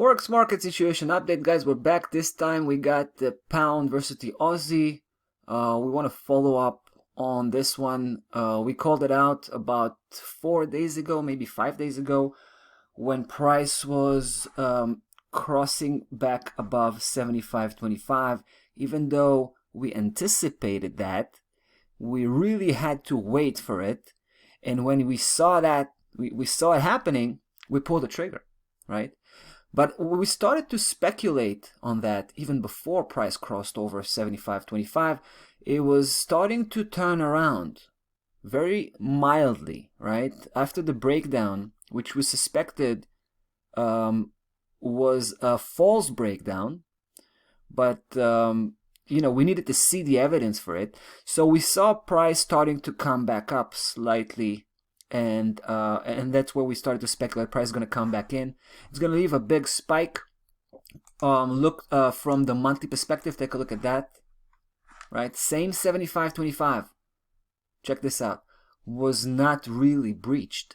Forex market situation update, guys. We're back. This time we got the pound versus the Aussie. We want to follow up on this one. We called it out about 4 days ago, maybe 5 days ago, when price was crossing back above 75.25. Even though we anticipated that, we really had to wait for it. And when we saw that, we saw it happening, we pulled the trigger, right? But we started to speculate on that even before price crossed over 75.25. It was starting to turn around very mildly, right? After the breakdown, which we suspected was a false breakdown, but you know, we needed to see the evidence for it. So we saw price starting to come back up slightly. And that's where we started to speculate price is going to come back in. It's going to leave a big spike. Look from the monthly perspective. Take a look at that. Right, same 75.25. Check this out. Was not really breached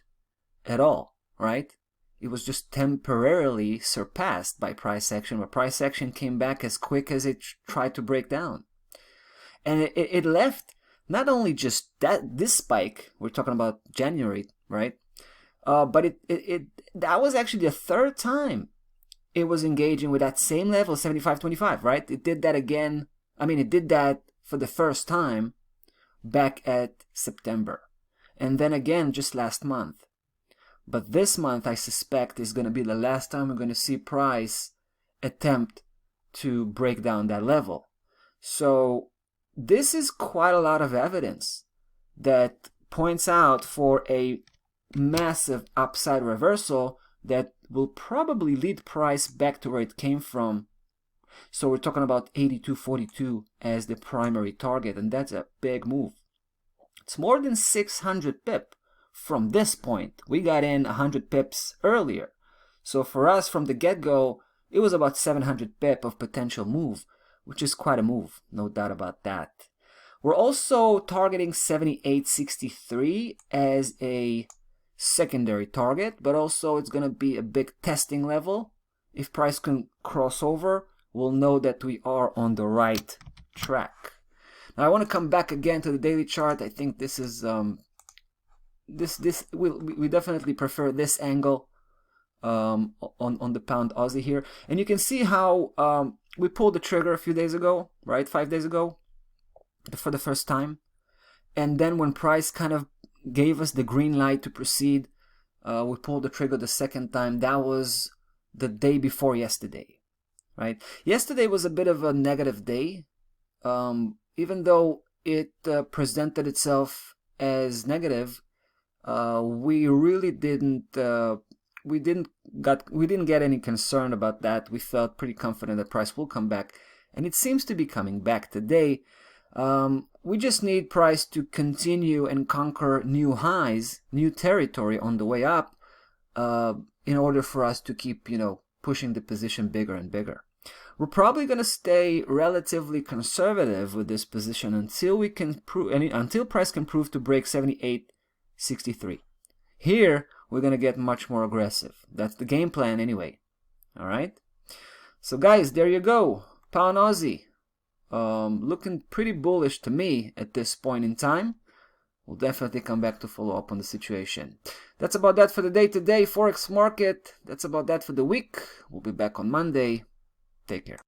at all. Right, it was just temporarily surpassed by price action. Where price action came back as quick as it tried to break down, and it left. Not only just this spike, we're talking about January, right? But that was actually the third time it was engaging with that same level, 75.25, right? It did that again. I mean, it did that for the first time back at September. And then again just last month. But this month, I suspect, is going to be the last time we're going to see price attempt to break down that level. So this is quite a lot of evidence that points out for a massive upside reversal that will probably lead price back to where it came from. So we're talking about 82.42 as the primary target, and that's a big move. It's more than 600 pip from this point. We got in 100 pips earlier. So for us from the get-go, it was about 700 pip of potential move, which is quite a move, no doubt about that. We're also targeting 78.63 as a secondary target, but also it's going to be a big testing level. If price can cross over, we'll know that we are on the right track. Now I want to come back again to the daily chart. I think this is we definitely prefer this angle on the pound Aussie here, and you can see how we pulled the trigger a few days ago, right? 5 days ago, for the first time. And then when price kind of gave us the green light to proceed, we pulled the trigger the second time. That was the day before yesterday, right? Yesterday was a bit of a negative day. Even though it presented itself as negative, we really didn't we didn't get any concern about that. We felt pretty confident that price will come back, and it seems to be coming back today. We just need price to continue and conquer new highs, new territory on the way up, in order for us to keep, you know, pushing the position bigger and bigger. We're probably going to stay relatively conservative with this position until we can prove, until price can prove to break 78.63. Here we're going to get much more aggressive. That's the game plan anyway. All right. So guys, there you go. Pound Aussie. Looking pretty bullish to me at this point in time. We'll definitely come back to follow up on the situation. That's about that for the day today. Forex market. That's about that for the week. We'll be back on Monday. Take care.